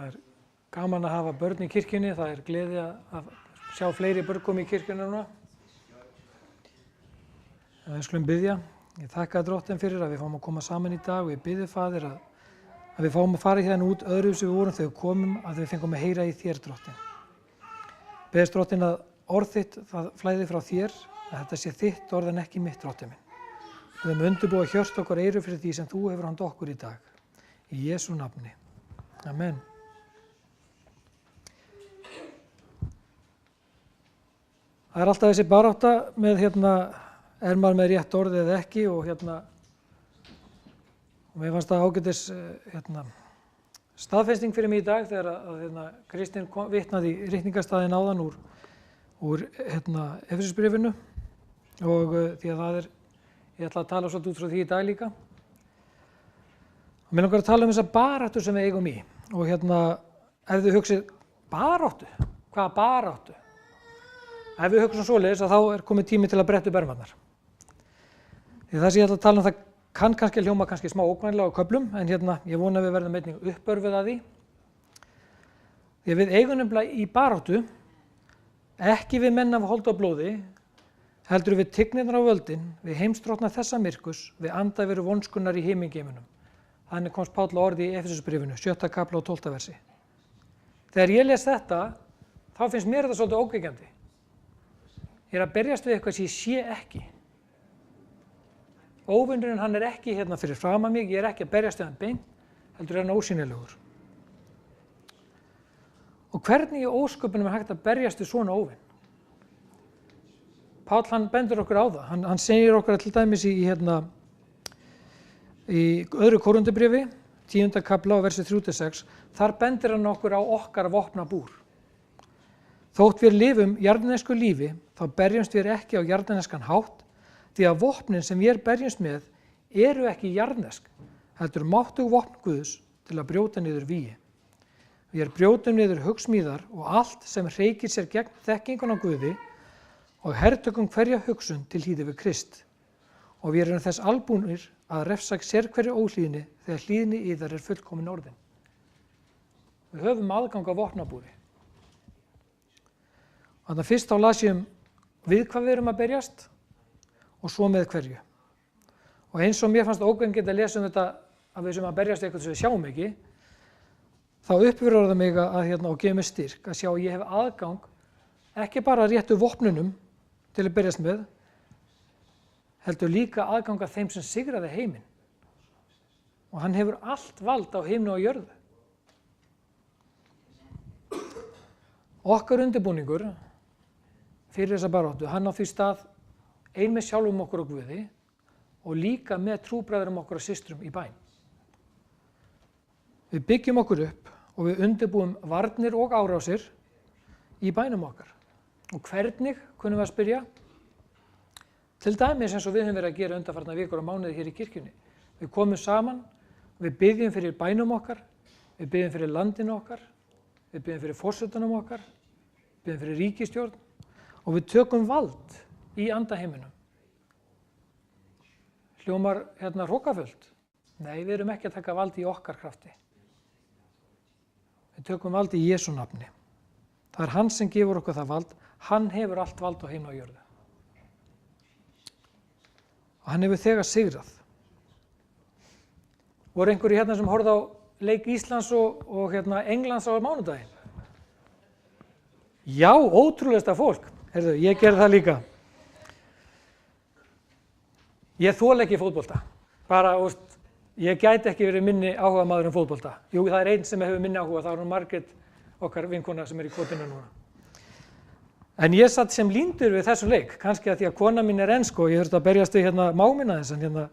Það gaman að hafa börn í kirkjunni, það gleði að sjá fleiri börn koma í kirkjunni núna. En við skulum biðja. Ég þakka Drottinn fyrir að við fáum að koma saman í dag og ég biðja Faðir að við fáum að fara hérna út öðru sem við vorum þegar við komum, að við fengum að heyra í þér, Drottinn. Beðist Drottinn að orð þitt, það flæði frá þér, að þetta sé þitt orð en ekki mitt, Drottinn minn. Við höfum undirbúið hjört okkar eyru fyrir því sem þú hefur handa okkur í dag. Í Jesú nafni. Amen. Það alltaf þessi barátta með er maður með rétt orðið eða ekki og mér fannst það ágætis staðfesting fyrir mig í dag þegar að Kristinn vitnaði í ritningarstaðinn áðan úr Efesusbréfinu og því að ég ætla að tala svolítið út frá því í dag líka. Og mér langar að tala þessa baráttu sem við eigum í og ef þið hugsið baráttu, hvaða baráttu? Ef við hugsum svoleiðis að þá komið tími til að bretta upp ermarnar. Því það sem ég ætla að tala það kann kannski hljóma smá ógnvænlega á köflum, en ég vona að við verðum einnig uppörfuð að því. Því að við eigum nefnilega í baráttu, ekki við menn af holdi og blóði, heldur við tignirnar á völdin, við heimsstjórna þessa myrkus, við andaveru vonskunnar í himingeimunum. Þannig komst Páll á orði í Efesusbréfinu, 7. kafla og 12. versi. Þegar ég les þetta, þá finnst mér þetta svolítið ógnvekjandi. Ég að berjast við eitthvað sem ég sé ekki. Óvinurinn hann ekki fyrir framan mig, ég ekki að berjast við hann beint, heldur hann ósýnilegur. Og hvernig í ósköpunum hægt að berjast við svona óvin? Páll hann bendur okkur á það, hann segir okkur til dæmis í öðru Korintubréfi, 10. kafla og versi 3-6, þar bendir hann okkur á okkar vopnabúr. Þótt við lifum jarðnesku lífi, þá berjumst við ekki á jarðneskan hátt, því að vopnin sem við berjumst með eru ekki jarðnesk, heldur máttug vopn Guðs til að brjóta niður vígi. Við brjótum niður hugsmíðar og allt sem hreykir sér gegn þekkingun á Guði og hertökum hverja hugsun til hlýði við Krist. Og við erum þess albúnir að refsa sér hverju óhlýðni þegar hlýðni yðar fullkomin orðin. Við höfum aðgang á vopnabúri. Þannig að fyrst þá las ég við hvað við erum að berjast og svo með hverju. Og eins og mér fannst ógengilegt að lesa þetta að við sem að berjast eitthvað sem við sjáum ekki, þá uppfyrir það mig og gefur mig styrk að sjá að ég hef aðgang ekki bara réttu vopnunum til að berjast með, heldur líka aðgang að þeim sem sigraði heiminn. Og hann hefur allt vald á himni og jörðu. Okkar undirbúningur fyrir þessa baráttu, hann á því stað ein með sjálfum okkur og Guði og líka með trúbræðurum okkur og systrum í bæn. Við byggjum okkur upp og við undirbúum varnir og árásir í bænum okkar. Og hvernig, kunnum við að spyrja? Til dæmis eins og við höfum verið að gera undanfarna vikur og mánuði hér í kirkjunni. Við komum saman, við byggjum fyrir bænum okkar, við byggjum fyrir landinu okkar, við byggjum fyrir forsetanum okkar, við byggjum fyrir ríkisstjórn og við tökum vald í andaheiminum. Hljómar hrókafullt? Nei, við erum ekki að taka vald í okkar krafti. Við tökum vald í Jesú nafni. Það hann sem gefur okkur það vald, hann hefur allt vald á himni og jörðu. Og hann hefur þegar sigrað. Voru einhverju sem horfðu á leik Íslands og Englands á mánudaginn? Já, ótrúlegasta fólk. Heyrðu, ég gerði það líka. Ég þoli ekki fótbolta. Bara, ég gæti ekki verið minni áhuga maður fótbolta. Jú, það einn sem hefur minni áhuga, það Margrét, okkar vinkona sem í kvotinu núna. En ég satt sem líndur við þessum leik, kannski að því að kona mín ensk og ég þurfti að berjast við mámina þess,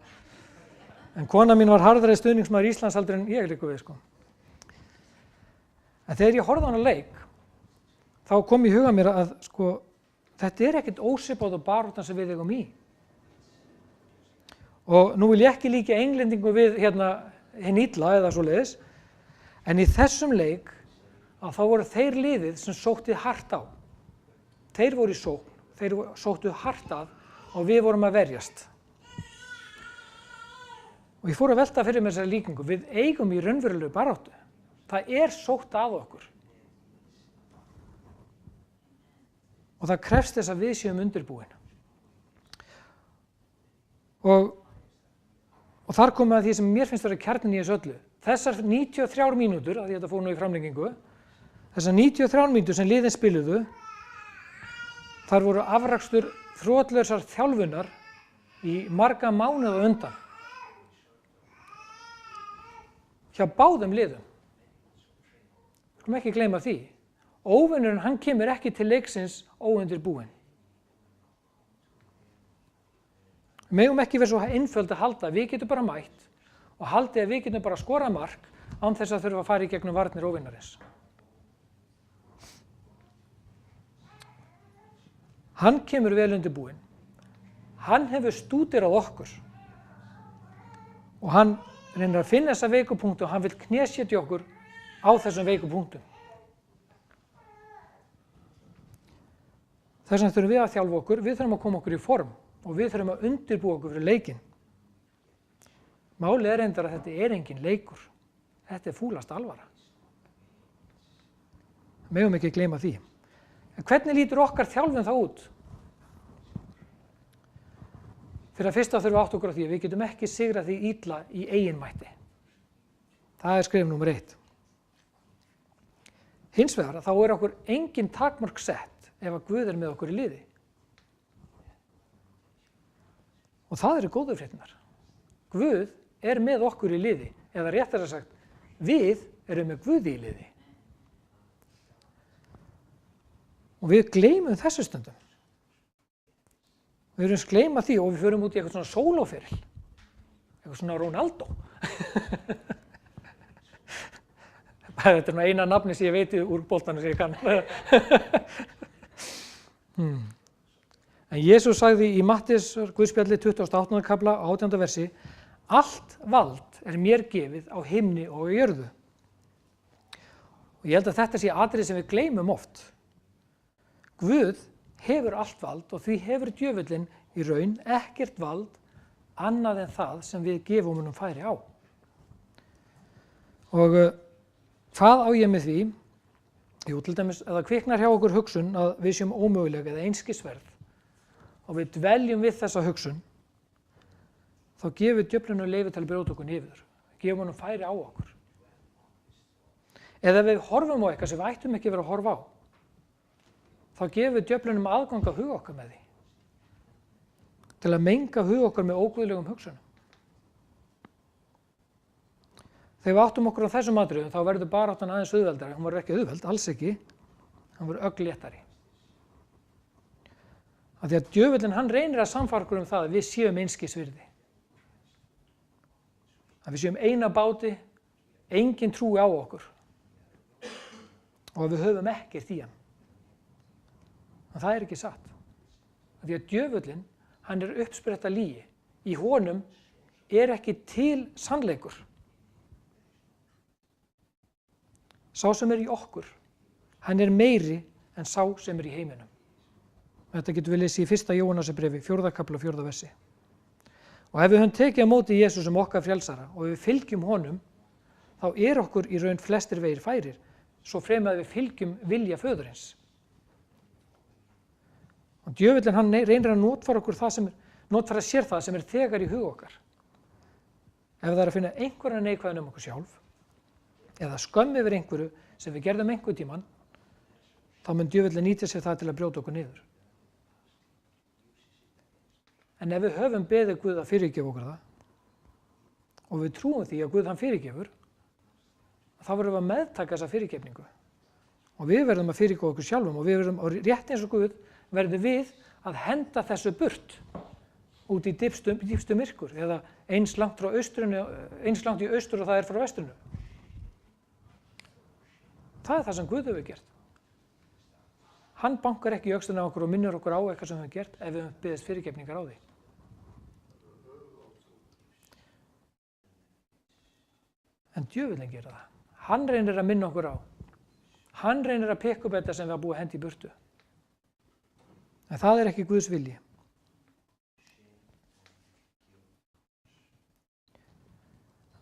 en kona mín var harðari stuðningsmaður Íslands heldur en ég líka við, En þegar ég horfði á hana leik, þá kom í huga mér að, þetta ekkert ósvipað og baráttan sem við eigum í. Og nú vil ég ekki líka englendingu við hinn illa eða svoleiðis, en í þessum leik að þá voru þeir liðið sem sótti hart á. Þeir voru í sókn, þeir sóttu hart að og við vorum að verjast. Og ég fór að velta fyrir mér þessari líkingu, við eigum í raunverulegu baráttu. Það sótt að okkur. Og það krefst þess að við séum undirbúin. Og þar komum við að því sem mér finnst vera kjarninn í þessu öllu. Þessar 93 mínútur, að þetta fór nú í framlengingu, þessar 93 mínútur sem liðin spiluðu, þar voru afrakstur þrotlausar þjálfunar í marga mánuði á undan. Hjá báðum liðum. Skulum ekki gleyma því. Óvinurinn, hann kemur ekki til leiksins óundirbúinn. Við megum ekki vera svo einföld að halda, við getum bara mætt og haldið að við getum bara skorað mark án þess að þurfa að fara í gegnum varnir óvinarins. Hann kemur vel undirbúinn. Hann hefur stúderað okkur og hann reynir að finna þessa veiku punktu og hann vill knésetja okkur á þessum veiku punktum. Þess vegna þurfum við að þjálfa okkur, við þurfum að koma okkur í form og við þurfum að undirbúa okkur fyrir leikinn. Málið reyndar að þetta engin leikur. Þetta fúlast alvara. Megum ekki gleyma því. En hvernig lítur okkar þjálfun þá út? Fyrir að fyrsta þurfum við átt okkur á því að við getum ekki sigrað því illa í eiginmætti. Það skref númer 1. Hins vegar þá okkur engin takmörk sett ef að Guð með okkur í liði. Og það góðu fréttirnar. Guð með okkur í liði, eða réttara sagt, við erum með Guði í liði. Og við gleymum þessu stundum. Við erum gleyma því og við förum út í eitthvað svona sólóferil, eitthvað svona Ronaldo. Þetta nú eina nafni sem ég veit úr boltanum sem ég kann. En Jesús sagði í Matthías Guðspjalli 28. kafla 18. versi: allt vald mér gefið á himni og á jörðu. Og ég held að þetta sé atriði sem við gleymum oft. Guð hefur allt vald og því hefur djöfullinn í raun ekkert vald annað en það sem við gefum honum færi á. Og hvað á ég með því? Jú, til dæmis, ef það kviknar hjá okkur hugsun að við séum ómöguleg eða einskisverð og við dveljum við þessa hugsun, þá gefum við djöflinu leyfi til að brjóta okkur niður. Gefum honum færi á okkur. Eða ef við horfum á eitthvað sem við ættum ekki vera að horfa á, þá gefum við djöflinum aðgang að huga okkar með því. Til að menga huga okkar með óguðlegum hugsunum. Þegar við áttum okkur á þessum atriðum, þá verður baráttan aðeins auðveldari. Hún verður ekki auðveld, alls ekki. Hún verður ögn léttari. Af því að djöfullinn, hann reynir að sannfæra okkur það að við séum einskis virði. Að við séum eina báti, engin trúi á okkur. Og að við höfum ekkert í hann. En það ekki satt. Af því að djöfullinn, hann uppspretta lygi. Í honum ekki til sannleikur. Sá sem í okkur, hann meiri en sá sem í heiminum. Þetta getum við lesið í 1. Jóhannesarbréfi, 4. kafla, 4. versi. Og ef við höfum tekið á móti Jesú sem okkar frelsara og við fylgjum honum, þá okkur í raun flestir vegir færir, svo fremur að við fylgjum vilja föðurins. Og djöfullinn, hann reynir að notfæra sér það sem þegar í hug okkar. Ef það að finna einhverja neikvæðan okkur sjálf, eða skömm yfir einhverju sem við gerðum einhvern tímann, þá mun djöfullinn nýta sér það til að brjóta okkur niður. En ef við höfum beðið Guð að fyrirgefa okkur það, og við trúum því að Guð hann fyrirgefur, þá verðum við að meðtaka þessa fyrirgefningu. Og við verðum að fyrirgefa okkur sjálfum og við verðum, og rétt eins og Guð, verðum við að henda þessu burt út í dýpstu myrkur, eða eins langt í austur og það frá vestrinu. Það það sem Guð hefur gert. Hann bankar ekki í öxlina á okkur og minnir okkur á eitthvað sem við höfum gert ef við höfum beðist fyrirgefningar á því. En djöfullinn gerir það. Hann reynir að minna okkur á. Hann reynir að pikka upp þetta sem við hafa búið að henda í burtu. En það ekki Guðs vilji.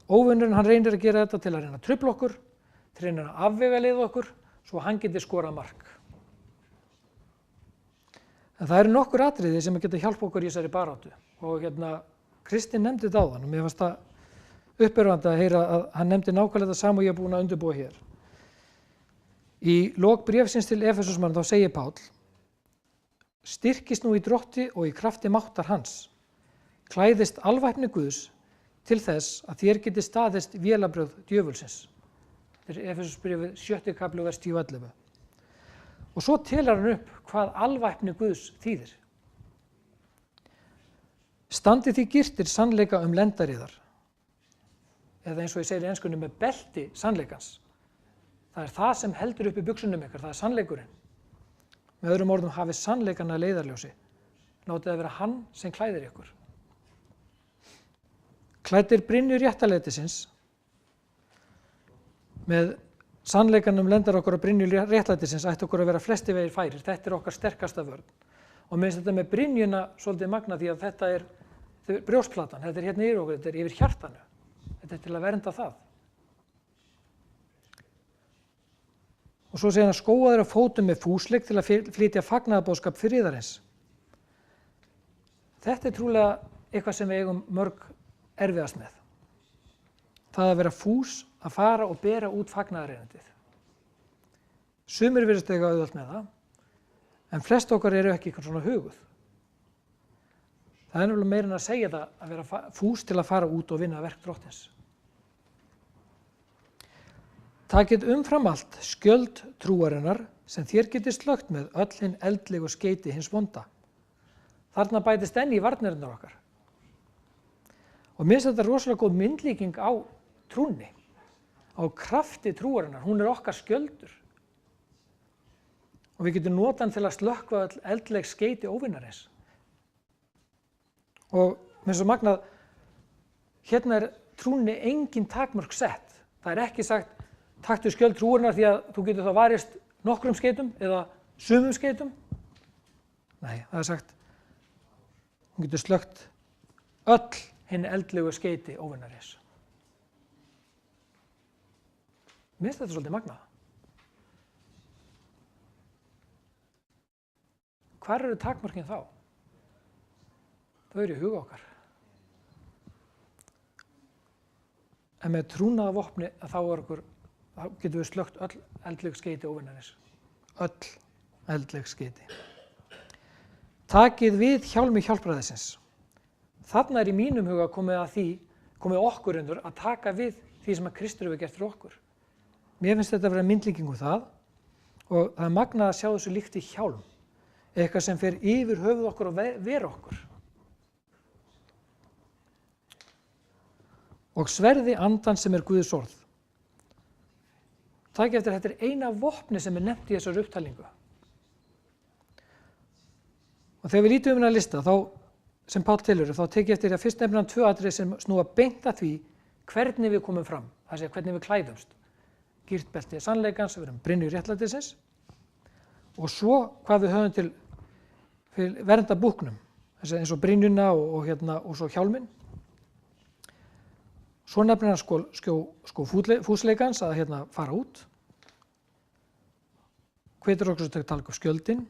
Óvinurinn, hann reynir að gera þetta til að reyna að trufla okkur, treinir að afvegaleiða okkur svo hann geti skorað mark. En það eru nokkur atriði sem geta hjálpa okkur í þessari baráttu og Kristinn nefndi þetta áðan og mér fannst það uppörvandi að heyra að hann nefndi nákvæmlega það sama og ég er búinn að undirbúa hér. Í lok bréfsins til Efesusmanna þá segir Páll: styrkist nú í Drotti og í krafti máttar hans, klæðist alvæpni Guðs til þess að þér geti staðist vélabrögð djöfulsins. Þetta er Efesusbréfið 7. kafli vers 10-11. Og svo telur hann upp hvað alvæpni Guðs þýðir. Standið því girtir sannleika lendariðar, eða eins og ég segir í enskunni með belti sannleikans. Það er það sem heldur upp í buxunum ykkar, það er sannleikurinn. Með öðrum orðum, hafið sannleikann að leiðarljósi. Látið að vera hann sem klæðir ykkur. Klæddir brynju réttlætisins, með sannleikann lendar okkur og brynju réttlætisins ætti okkur að vera flesti vegir færir. Þetta er okkar sterkasta vörn. Og minnst þetta með brynjuna svolítið magna því að þetta er brjóstplatan, þetta er hérna yfir okkur, þetta er yfir hjartanu. Þetta er til að vernda það. Og svo segir hann: skóaður á fótum með fúsleik til að flytja fagnaðarboðskap friðarins. Þetta er trúlega eitthvað sem við eigum mörg erfiðast með. Það að vera fús að fara og bera út fagnaðarerindið. Sumir virðast eiga auðvelt með það, en flest okkar eru ekki eitthvað svona huguð. Það er nefnilega meira en að segja það að vera fús til að fara út og vinna verk Drottins. Takið umfram allt skjöld trúarinnar sem þér getið slökkt með öll hinn eldlegu skeyti hins vonda. Þarna bætist enn í varnirnar okkar. Og mér finnst þetta rosalega góð myndlíking á trúnni, á krafti trúarinnar. Hún er okkar skjöldur. Og við getum notað hann til að slökkva öll eldleg skeyti óvinarins. Og mér finnst svo magnað, hérna er trúnni engin takmörk sett. Það er ekki sagt: taktu skjöld trúarinnar því að þú getur þá varist nokkrum skeytum eða sumum skeytum. Nei, það er sagt: hún getur slökkt öll hinn eldlegu skeyti óvinarins. Mér finnst þetta svolítið magnað. Hvar eru takmörkin þá? Þau eru í huga okkar. En með trúnaðarvopni þá getum við slökkt öll eldleg skeyti óvinarins. Öll eldleg skeyti. Takið við hjálmi hjálpræðisins. Þarna er í mínum huga komið okkur undur að taka við því sem að Kristur hefur gert fyrir okkur. Mér finnst þetta að vera myndlíkingu það og það er magnað að sjá þessu líkt í hjálm. Eitthvað sem fer yfir höfuð okkur og vera okkur. Og sverði andans sem er Guðs orð. Takið eftir, þetta er eina vopni sem er nefnt í þessari upptalningu. Og þegar við lítum þennan lista, sem Páll telur, þá tek ég eftir að fyrst nefna 2 atriði sem snúa beint að því hvernig við komum fram, það sé hvernig við klæðumst. Girt belti sannleikans, við erum brynju réttlætisins, og svo hvað við höfum til vernda búknum, eins og brynjuna og svo hjálminn. Svo nefnir hann fúsleikans að fara út, hvetur okkur til að tala um skjöldin,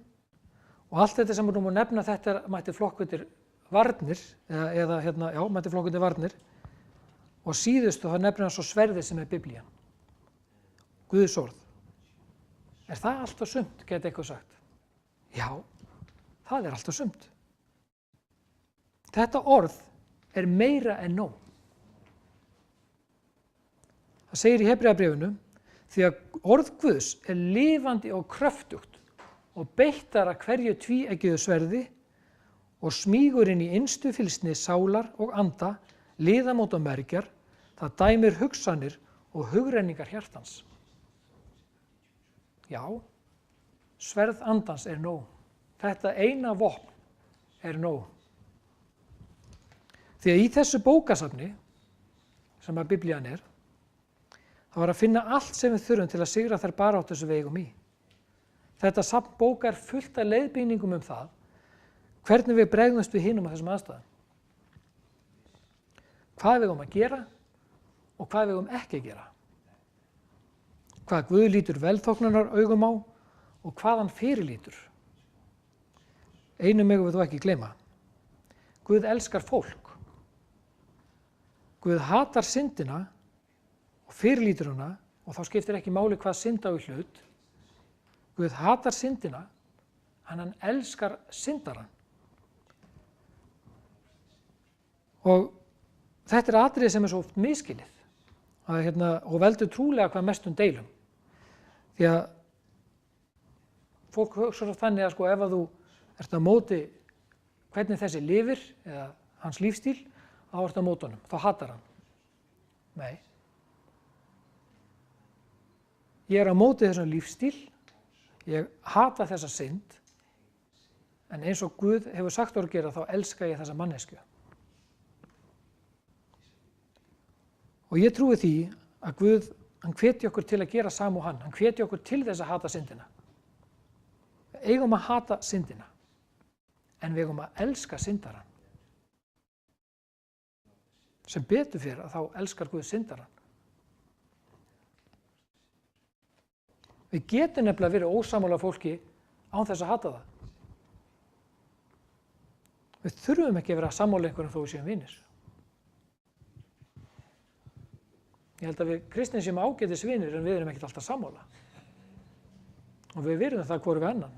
og allt þetta sem við erum að nefna, þetta mætti flokkveitir varnir, mætti flokkveitir varnir, og síðustu þá nefnir hann svo sverðið sem er Biblían, Guðs orð. Er það allt og sumt, geti eitthvað sagt? Já, það er allt og sumt. Þetta orð er meira en nóg. Það segir í Hebreabréfinu: því að orð Guðs er lifandi og kröftugt og beittar að hverju tvíeggjuðu sverði og smýgur inn í innstu fylgsni sálar og anda, liðamót og mergjar, það dæmir hugsanir og hugrenningar hjartans. Já, sverð andans er nóg. Þetta eina vopn er nóg. Því að í þessu bókasafni, sem að Biblían er, þá er að finna allt sem við þurfum til að sigra þær baráttur sem við eigum í. Þetta safn bóka er fullt af leiðbeiningum það, hvernig við bregðumst við hinum á þessum aðstæðum. Hvað við eigum að gera og hvað við eigum ekki að gera. hvað Guð lítur velþóknunar augum á og hvað hann fyrirlítur. Einu megum við þó ekki gleyma. Guð elskar fólk. Guð hatar syndina og fyrirlítur hana og þá skiptir ekki máli hvað synd á í hlut. Guð hatar syndina, en hann elskar syndarann. Og þetta er atriði sem er svo oft misskilið og veldur trúlega hvað mestum deilum. Því að fólk hugsa þannig að ef að þú ert á móti hvernig þessi lifir eða hans lífstíl, þá ert á móti honum, þá hatar hann. Nei. Ég er á móti þessum lífstíl, ég hata þessa synd, en eins og Guð hefur sagt að gera þá elska ég þessa manneskju. Og ég trúi því að Guð, hann hvetji okkur til að gera sama og hann hvetji okkur til þess að hata syndina. Við eigum að hata syndina, en við eigum að elska syndarann. Sem betur fyrir að þá elskar Guð syndarann. Við getum nefnilega verið ósammála fólki án þess að hata það. Við þurfum ekki að vera sammála einhverjum þó við séum vinir. Ég held að við kristnir séum ágætis vinir en við erum ekkert alltaf sammála. Og við virðum það hvoru við annan.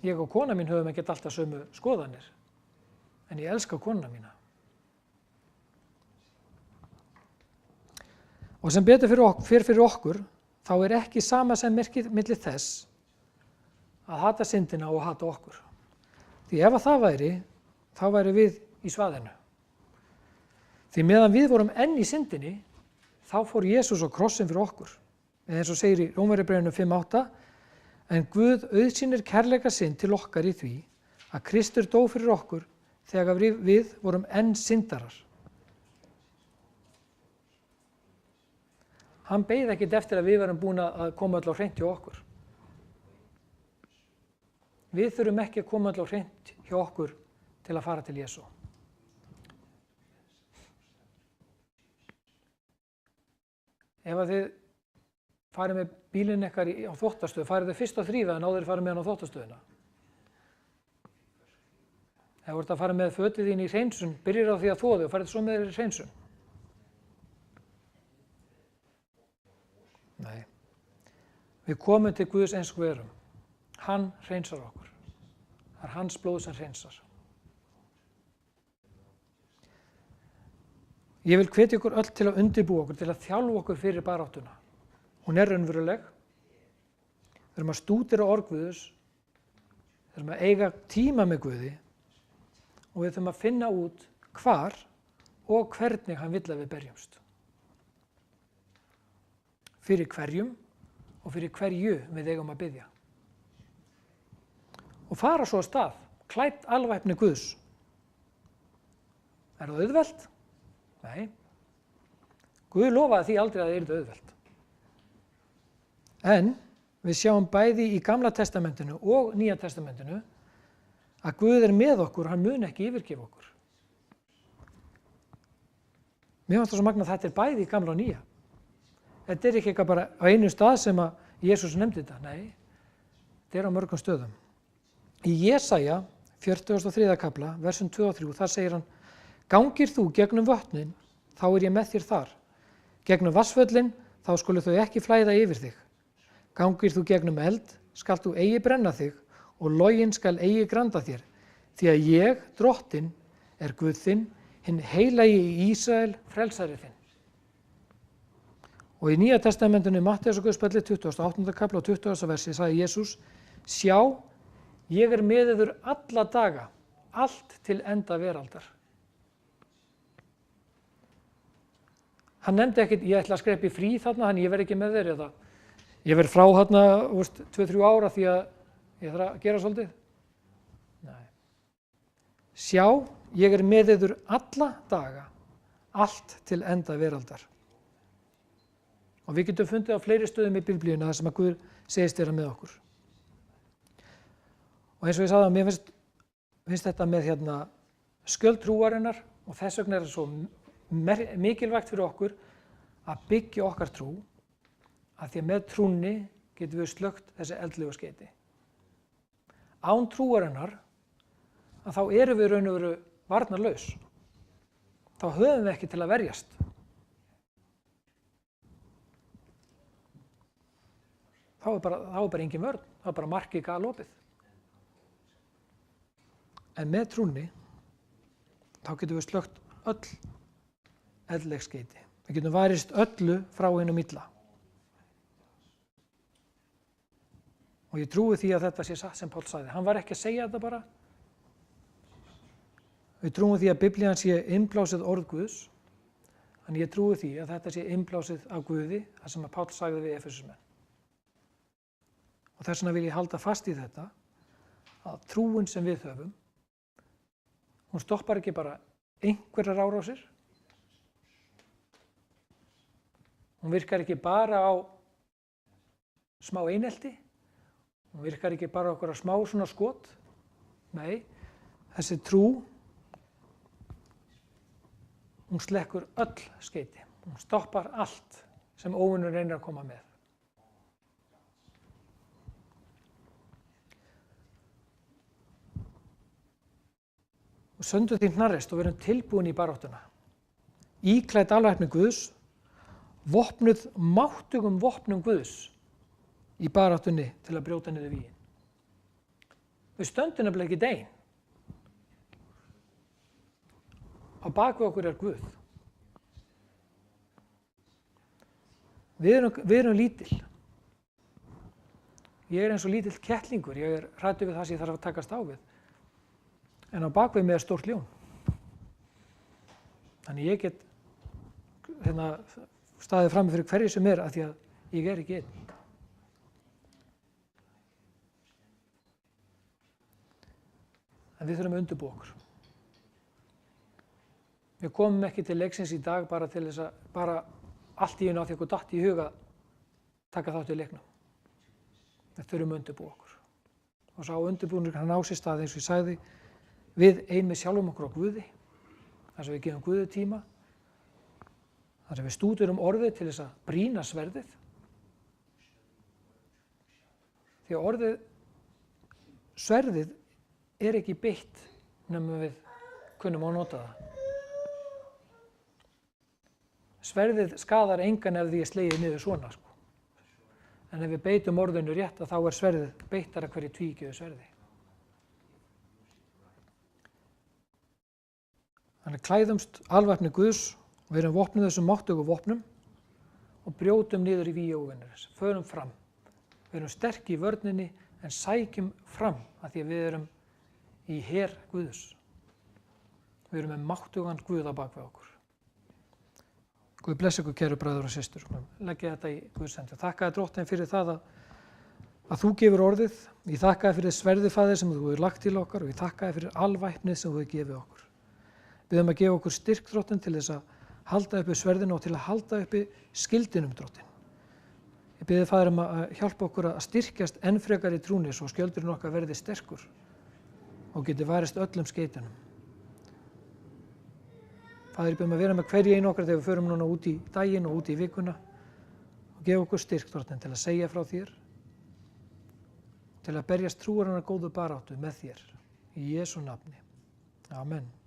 Ég og kona mín höfum ekkert alltaf sömu skoðanir, en ég elska konuna mína. Og sem betur fyrir okkur, þá er ekki sama sem merkið milli þess að hata syndina og hata okkur. Því ef að það væri, þá væri við í svaðinu. Því meðan við vorum enn í syndinni, þá fór Jesús á krossinn fyrir okkur. Eins og segir í Rómverjabréfinu 5:8, en Guð auðsýnir kærleika sinn til okkar í því að Kristur dó fyrir okkur þegar við vorum enn syndarar. Hann beið ekkert eftir að við verum búin að koma öll á hreint hjá okkur. Við þurfum ekki að koma öll á hreint hjá okkur til að fara til Jesú. Ef að þið farið með bílinn ykkar á þvottastöð, farið þið fyrst á þrífa en áður farið með hann á þvottastöðina. Ef þú ert að fara með fötið þín í hreinsun, byrjar á því að þvo þau og farið svo með þér í hreinsun. Nei. Við komum til Guðs eins og við erum. Hann hreinsar okkur. Það er hans blóð sem hreinsar. Ég vil hvetja ykkur öll til að undirbúa okkur, til að þjálfa okkur fyrir baráttuna. Hún er raunveruleg. Við erum að stúdera orð Guðs, við erum að eiga tíma með Guði og við þurfum að finna út hvar og hvernig hann vill að við berjumst. Fyrir hverjum og fyrir hverju við eigum að biðja. Og fara svo af stað, klædd alvæpni Guðs. Er það auðvelt? Nei. Guð lofaði því aldrei að það yrði auðvelt. En við sjáum bæði í Gamla testamentinu og Nýja testamentinu að Guð er með okkur, hann mun ekki yfirgefa okkur. Mér fannst það svo magnað að þetta er bæði í Gamla og Nýja. Þetta er ekki eitthvað bara á einu stað sem að Jesús nefndi þetta, nei. Þetta er á mörgum stöðum. Í Jesaja 43. kafla, versum 2 og 3, þar segir hann: Gangir þú gegnum vötnin, þá er ég með þér þar. Gegnum vatnsföllin, þá skulu þau ekki flæða yfir þig. Gangir þú gegnum eld, skalt þú eigi brenna þig, og loginn skal eigi granda þér. Því að ég, Drottinn, er Guð þinn, hinn heilagi í Ísrael, frelsari þinn. Og í Nýja testamentinu, Matteusarguðspjalli 28. kafla og 20. versi, sagði Jesús: Sjá, ég er með yður alla daga, allt til enda veraldar. Hann nefndi ekkert, ég ætla að skrepa í frí þarna, þannig ég verð ekki með þér, eða ég verð frá þarna 2-3 ára því að ég þarf að gera svolítið. Nei. Sjá, ég er með yður alla daga, allt til enda veraldar. Og við getum fundið á fleiri stöðum í Biblíunni þar sem að Guð segist vera með okkur. Og eins og ég sagði að mér finnst þetta með skjöld trúarinnar og þess vegna er það svo mikilvægt fyrir okkur að byggja okkar trú að því að með trúnni getum við slökkt þessi eldlegu skeyti. Án trúarinnar að þá erum við raun og veru varnarlaus. Þá höfum við ekki til að verjast. Þá er bara engin vörn, þá er bara markið galopið. En með trúnni, þá getum við slökkt öll eldleg skeyti. Við getum varist öllu frá hinum illa. Og ég trúi því að þetta sé satt sem Páll sagði. Hann var ekki að segja þetta bara. Við trúum því að Biblían sé innblásið orð Guðs. En ég trúi því að þetta sé innblásið af Guði, það sem að Páll sagði við Efesusmenn. Og þess vegna vil ég halda fast í þetta, að trúin sem við höfum, hún stoppar ekki bara einhverjar árásir. Hún virkar ekki bara á smá einelti. Hún virkar ekki bara okkur á smá svona skot. Nei, þessi trú, hún slekkur öll skeyti. Hún stoppar allt sem óvinur reynir að koma með. Og söndum því hnarreist og verum tilbúin í baráttuna. Íklædd alvæpni Guðs, vopnuð máttugum vopnum Guðs í baráttunni til að brjóta niður vígin. Við stöndum nefnilega ekki ein. Á bak við okkur er Guð. Við erum lítil. Ég er eins og lítill kettlingur, ég er hræddur við það sem ég þarf að takast á við. En á bak við mig er stórt ljón. Þannig ég get staðið frammi fyrir hverju sem er af því að ég er ekki einn. En við þurfum að undirbúa okkur. Við komum ekki til leiksins í dag bara til þess að bara allt í einu á því okkur datt í huga taka þátt í leiknum. Við þurfum að undirbúa okkur. Og sá undirbúningur hann á sér stað eins og ég sagði við ein með sjálfum okkur á Guði, þar sem við gefum Guði tíma, þar sem við stúdurum orðið til þess að brýna sverðið. Því að sverðið er ekki beitt nema við kunnum að nota það. Sverðið skaðar engan ef því er slegið niður svona. En ef við beitum orðinu rétt þá er sverðið beittara hverju tvígjöðu sverði. Þannig klæðumst alvæpni Guðs og verum vopnuð þessum máttugu vopnum og brjótum niður í vígi óvinarins. Förum fram. Við erum sterk í vörninni en sækjum fram af því að við erum í her Guðs. Við erum með máttugan Guð á bak við okkur. Guð blessi ykkur kæru bræður og systur. Leggja þetta í Guðs hendi. Þakka þér Drottinn fyrir það að þú gefur orðið. Ég þakka þér fyrir sverðið Faðir sem þú hefur lagt til okkar og ég þakka þér fyrir alvæpnið sem þú hefur gefið okkur. Við höfum að gefa okkur styrk Drottinn til þess að halda uppi sverðinu og til að halda uppi skildinum Drottinn. Ég biði Faðir að hjálpa okkur að styrkjast enn frekar í trúni svo skjöldurinn okkar verði sterkur og geti varist öllum skeytunum. Faðir, ég biðum að vera með hverju einu okkar þegar við förum núna út í daginn og út í vikuna og gefa okkur styrk Drottinn til að segja frá þér, til að berjast trúarinnar góðu baráttu með þér. Í Jesú nafni. Amen.